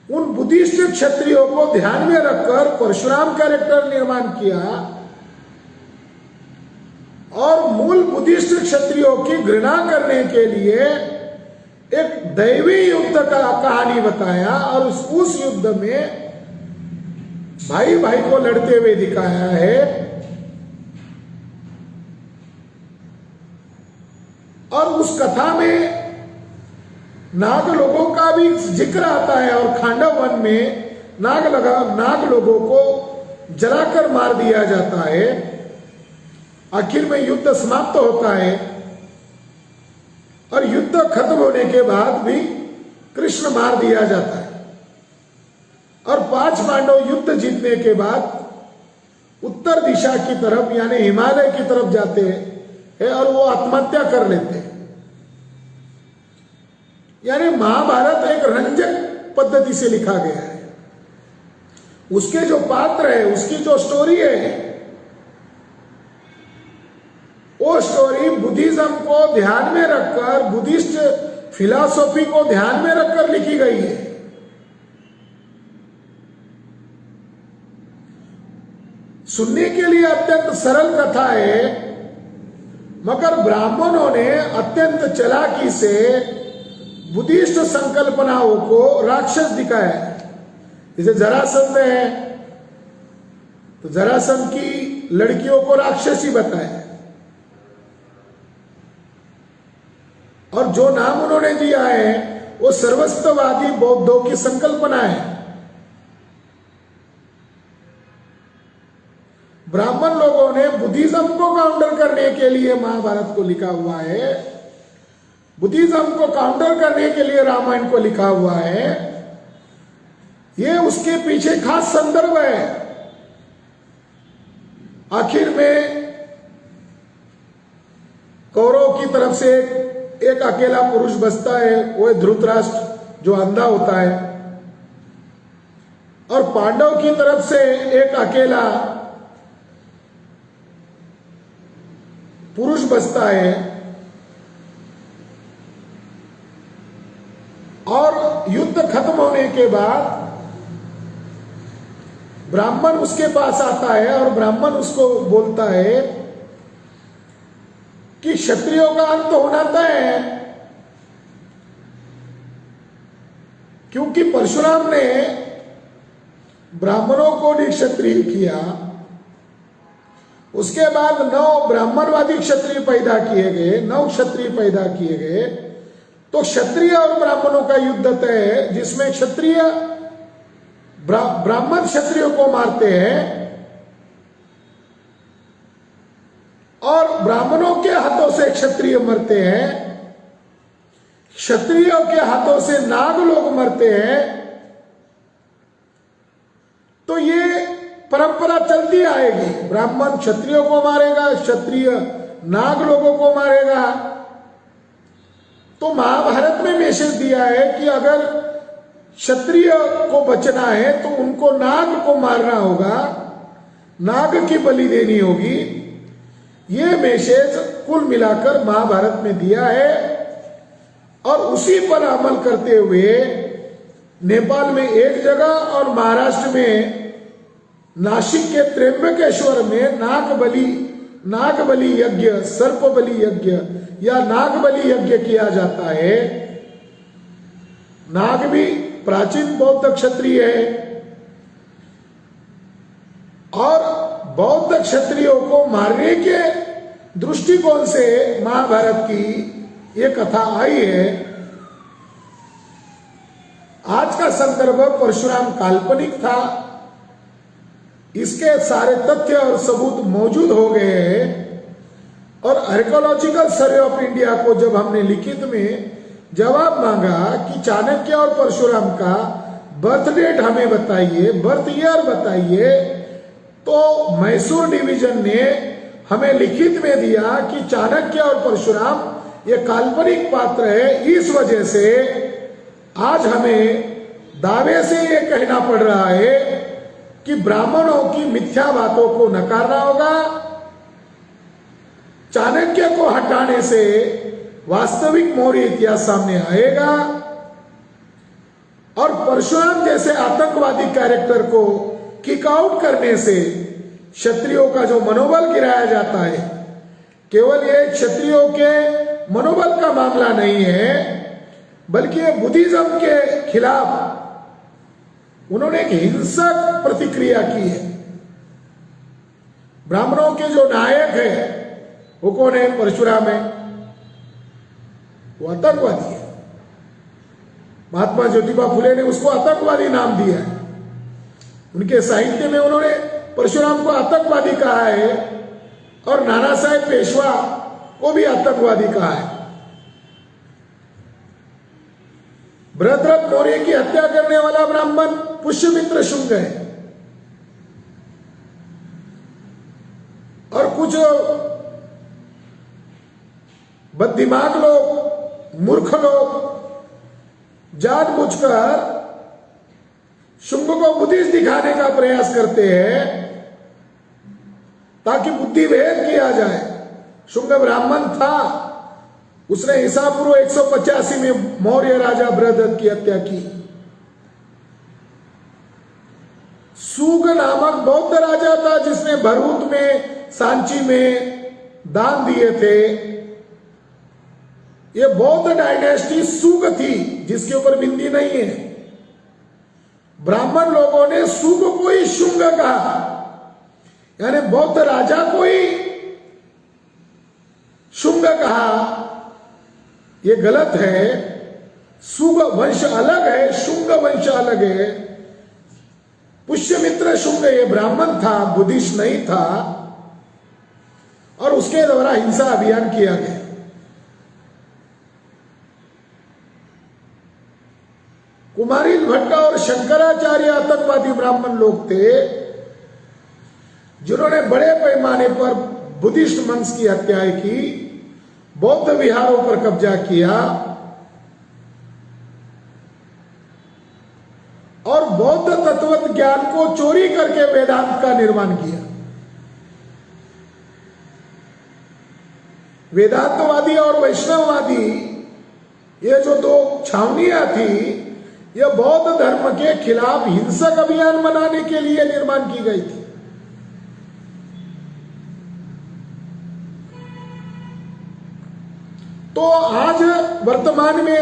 उन बुद्धिस्ट क्षत्रियों को ध्यान में रखकर परशुराम कैरेक्टर निर्माण किया और मूल बुद्धिस्ट क्षत्रियों की घृणा करने के लिए एक दैवी युद्ध का कहानी बताया और उस युद्ध में भाई भाई को लड़ते हुए दिखाया है। और उस कथा में नाग लोगों का भी जिक्र आता है और खांडव वन में नाग लोगों को जलाकर मार दिया जाता है। आखिर में युद्ध समाप्त होता है और युद्ध खत्म होने के बाद भी कृष्ण मार दिया जाता है और 5 पांडव युद्ध जीतने के बाद उत्तर दिशा की तरफ यानी हिमालय की तरफ जाते हैं और वो आत्महत्या कर लेते हैं। यानी महाभारत एक रंजक पद्धति से लिखा गया है। उसके जो पात्र है, उसकी जो स्टोरी है, वो स्टोरी बुद्धिज्म को ध्यान में रखकर, बुद्धिस्ट फिलॉसफी को ध्यान में रखकर लिखी गई है। सुनने के लिए अत्यंत सरल कथा है, मगर ब्राह्मणों ने अत्यंत चालाकी से बुद्धिस्ट संकल्पनाओं को राक्षस दिखाया है। जैसे जरासंध है तो जरासंध की लड़कियों को राक्षसी बताया और जो नाम उन्होंने दिया है वो सर्वस्ववादी बौद्धों की संकल्पना है। ब्राह्मण लोगों ने बुद्धिज्म को काउंटर करने के लिए महाभारत को लिखा हुआ है, बुद्धिज्म को काउंटर करने के लिए रामायण को लिखा हुआ है। ये उसके पीछे खास संदर्भ है। आखिर में कौरव की तरफ से एक अकेला पुरुष बचता है, वो धृतराष्ट्र जो अंधा होता है, और पांडव की तरफ से एक अकेला पुरुष बचता है और युद्ध खत्म होने के बाद ब्राह्मण उसके पास आता है और ब्राह्मण उसको बोलता है कि क्षत्रियों का अंत होना तय है, क्योंकि परशुराम ने ब्राह्मणों को क्षत्रिय किया। उसके बाद 9 ब्राह्मणवादी क्षत्रिय पैदा किए गए, 9 क्षत्रिय पैदा किए गए। तो क्षत्रिय और ब्राह्मणों का युद्ध तय है, जिसमें क्षत्रिय ब्राह्मण क्षत्रियों को मारते हैं और ब्राह्मणों के हाथों से क्षत्रिय मरते हैं, क्षत्रियों के हाथों से नाग लोग मरते हैं। तो ये परंपरा चलती आएगी। ब्राह्मण क्षत्रियों को मारेगा, क्षत्रिय नाग लोगों को मारेगा। तो महाभारत में मैसेज दिया है कि अगर क्षत्रिय को बचना है तो उनको नाग को मारना होगा, नाग की बलि देनी होगी। ये मैसेज कुल मिलाकर महाभारत में दिया है और उसी पर अमल करते हुए नेपाल में एक जगह और महाराष्ट्र में नासिक के त्र्यंबकेश्वर में नाग बलि यज्ञ, सर्प बलि यज्ञ या नाग बलि यज्ञ किया जाता है। नाग भी प्राचीन बौद्ध क्षत्रिय है और बौद्ध क्षत्रियों को मारने के दृष्टिकोण से महाभारत की ये कथा आई है। आज का संदर्भ परशुराम काल्पनिक था, इसके सारे तथ्य और सबूत मौजूद हो गए हैं। और आर्कियोलॉजिकल सर्वे ऑफ इंडिया को जब हमने लिखित में जवाब मांगा कि चाणक्य और परशुराम का बर्थ डेट हमें बताइए, बर्थ ईयर बताइए, तो मैसूर डिवीजन ने हमें लिखित में दिया कि चाणक्य और परशुराम ये काल्पनिक पात्र है। इस वजह से आज हमें दावे से ये कहना पड़ रहा है कि ब्राह्मणों की मिथ्या बातों को नकारना होगा। चाणक्य को हटाने से वास्तविक मौर्य इतिहास सामने आएगा और परशुराम जैसे आतंकवादी कैरेक्टर को किक आउट करने से क्षत्रियों का जो मनोबल गिराया जाता है, केवल ये क्षत्रियों के मनोबल का मामला नहीं है, बल्कि ये बुद्धिज्म के खिलाफ उन्होंने एक हिंसक प्रतिक्रिया की है। ब्राह्मणों के जो नायक है वो कौन है? परशुराम है, वो आतंकवादी है। महात्मा ज्योतिबा फुले ने उसको आतंकवादी नाम दिया है। उनके साहित्य में उन्होंने परशुराम को आतंकवादी कहा है और नाना साहेब पेशवा को भी आतंकवादी कहा है। भरतरथ मौर्य की हत्या करने वाला ब्राह्मण पुष्यमित्र शुंग है और कुछ बददिमाग लोग, मूर्ख लोग जानबूझकर शुंग को बुद्धिस्ट दिखाने का प्रयास करते हैं ताकि बुद्धि भेद किया जाए। शुंग ब्राह्मण था, उसने ईसा पूर्व 185 में मौर्य राजा बृहदत्त की हत्या की। सूग नामक बौद्ध राजा था जिसने भरूच में, सांची में दान दिए थे। ये बौद्ध डायनेस्टी सूग थी जिसके ऊपर बिंदी नहीं है। ब्राह्मण लोगों ने सूग को ही शुंग कहा, यानी बौद्ध राजा को ही शुंग कहा। ये गलत है। सुग वंश अलग है, शुंग वंश अलग है। पुष्यमित्र शुंग ये ब्राह्मण था, बुद्धिस्ट नहीं था और उसके द्वारा हिंसा अभियान किया गया। कुमारिल भट्ट और शंकराचार्य आतंकवादी ब्राह्मण लोग थे जिन्होंने बड़े पैमाने पर बुद्धिस्ट मंक्स की हत्याएं की, बौद्ध विहारों पर कब्जा किया और बौद्ध तत्व ज्ञान को चोरी करके वेदांत का निर्माण किया। वेदांतवादी और वैष्णववादी ये जो दो छावनियां थी, यह बौद्ध धर्म के खिलाफ हिंसक अभियान बनाने के लिए निर्माण की गई थी। तो आज वर्तमान में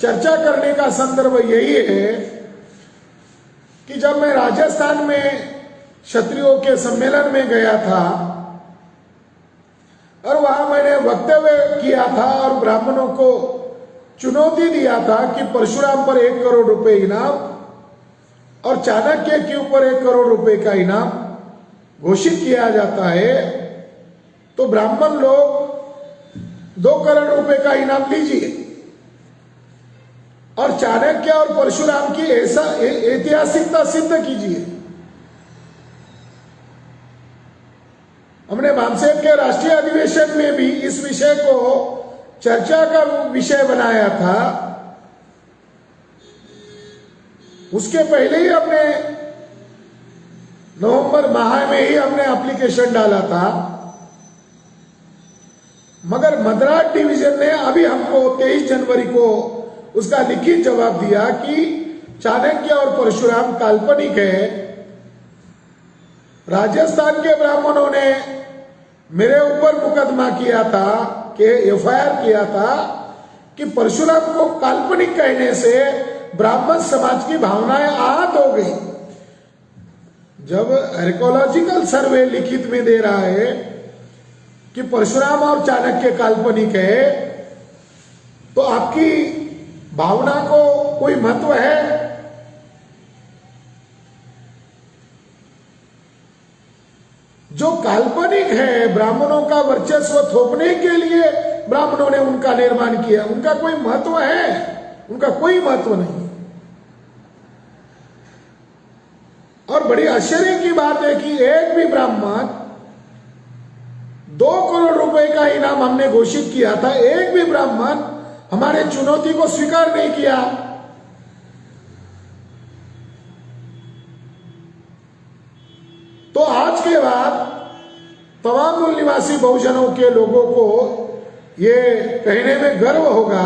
चर्चा करने का संदर्भ यही है कि जब मैं राजस्थान में क्षत्रियों के सम्मेलन में गया था और वहां मैंने वक्तव्य किया था और ब्राह्मणों को चुनौती दिया था कि परशुराम पर 1 करोड़ रुपए इनाम और चाणक्य के ऊपर 1 करोड़ रुपए का इनाम घोषित किया जाता है, तो ब्राह्मण लोग 2 करोड़ रुपए का इनाम लीजिए और चाणक्य और परशुराम की ऐसा ऐतिहासिकता सिद्ध कीजिए। हमने भामसेन के राष्ट्रीय अधिवेशन में भी इस विषय को चर्चा का विषय बनाया था। उसके पहले ही हमने नवंबर माह में ही हमने एप्लीकेशन डाला था, मगर मद्रास डिवीजन ने अभी हमको 23 जनवरी को उसका लिखित जवाब दिया कि चाणक्य और परशुराम काल्पनिक है। राजस्थान के ब्राह्मणों ने मेरे ऊपर मुकदमा किया था कि एफआईआर किया था कि परशुराम को काल्पनिक कहने से ब्राह्मण समाज की भावनाएं आहत हो गई। जब आर्कियोलॉजिकल सर्वे लिखित में दे रहा है कि परशुराम और चाणक्य काल्पनिक है, तो आपकी भावना को कोई महत्व है? जो काल्पनिक है, ब्राह्मणों का वर्चस्व थोपने के लिए ब्राह्मणों ने उनका निर्माण किया, उनका कोई महत्व है? उनका कोई महत्व नहीं। और बड़ी आश्चर्य की बात है कि एक भी ब्राह्मण, 2 करोड़ रुपए का इनाम हमने घोषित किया था, एक भी ब्राह्मण हमारे चुनौती को स्वीकार नहीं किया। तो आज के बाद तमाम मूल निवासी बहुजनों के लोगों को ये कहने में गर्व होगा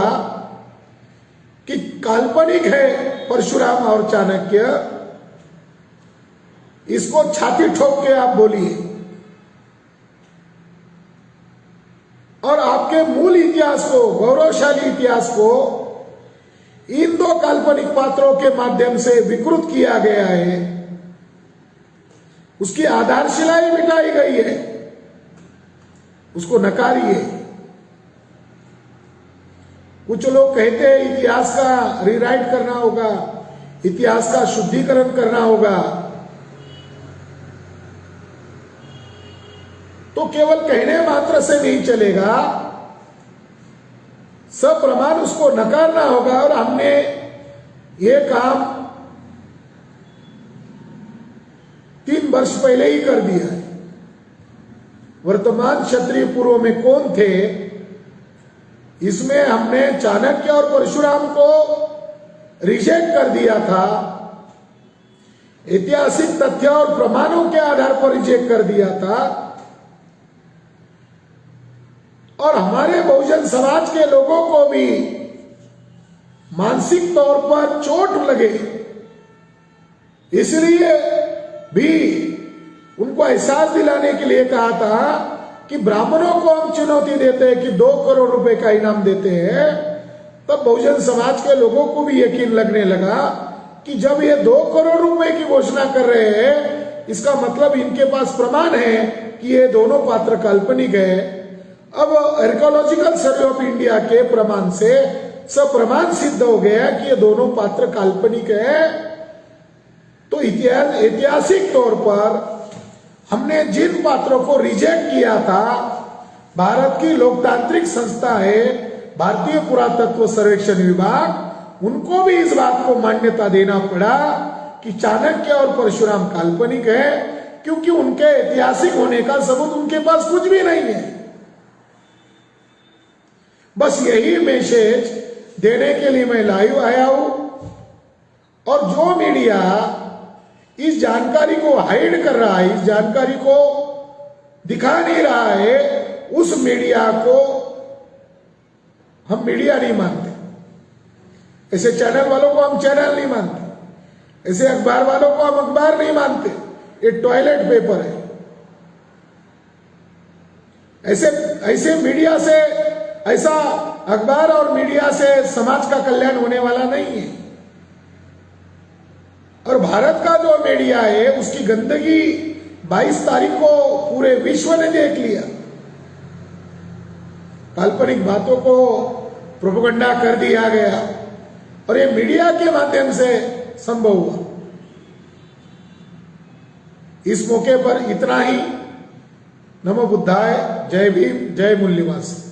कि काल्पनिक है परशुराम और चाणक्य, इसको छाती ठोक के आप बोलिए और आपके मूल इतिहास को, गौरवशाली इतिहास को इन 2 काल्पनिक पात्रों के माध्यम से विकृत किया गया है, उसकी आधारशिला ही मिटाई गई है, उसको नकारिए। कुछ लोग कहते हैं इतिहास का रीराइट करना होगा, इतिहास का शुद्धिकरण करना होगा, तो केवल कहने मात्र से नहीं चलेगा, सब प्रमाण उसको नकारना होगा। और हमने ये काम 3 वर्ष पहले ही कर दिया है। वर्तमान क्षत्रिय पूर्व में कौन थे, इसमें हमने चाणक्य और परशुराम को रिजेक्ट कर दिया था, ऐतिहासिक तथ्य और प्रमाणों के आधार पर रिजेक्ट कर दिया था। और हमारे बहुजन समाज के लोगों को भी मानसिक तौर पर चोट लगे, इसलिए भी उनको एहसास दिलाने के लिए कहा था कि ब्राह्मणों को हम चुनौती देते हैं कि 2 करोड़ रुपए का इनाम देते हैं। तब बहुजन समाज के लोगों को भी यकीन लगने लगा कि जब ये 2 करोड़ रुपए की घोषणा कर रहे हैं, इसका मतलब इनके पास प्रमाण है कि ये दोनों पात्र काल्पनिक है। अब आर्कियोलॉजिकल सर्वे ऑफ इंडिया के प्रमाण से सब प्रमाण सिद्ध हो गया कि ये दोनों पात्र काल्पनिक है। तो ऐतिहासिक तौर पर हमने जिन पात्रों को रिजेक्ट किया था, भारत की लोकतांत्रिक संस्था है भारतीय पुरातत्व सर्वेक्षण विभाग, उनको भी इस बात को मान्यता देना पड़ा कि चाणक्य और परशुराम काल्पनिक है, क्योंकि उनके ऐतिहासिक होने का सबूत उनके पास कुछ भी नहीं है। बस यही मैसेज देने के लिए मैं लाइव आया हूं। और जो मीडिया इस जानकारी को हाइड कर रहा है, इस जानकारी को दिखा नहीं रहा है, उस मीडिया को हम मीडिया नहीं मानते। ऐसे चैनल वालों को हम चैनल नहीं मानते, ऐसे अखबार वालों को हम अखबार नहीं मानते, ये टॉयलेट पेपर है। ऐसे मीडिया से, ऐसा अखबार और मीडिया से समाज का कल्याण होने वाला नहीं है। और भारत का जो मीडिया है, उसकी गंदगी 22 तारीख को पूरे विश्व ने देख लिया। काल्पनिक बातों को प्रोपेगेंडा कर दिया गया और ये मीडिया के माध्यम से संभव हुआ। इस मौके पर इतना ही। नमो बुद्धाय, जय भीम, जय मूल निवासी।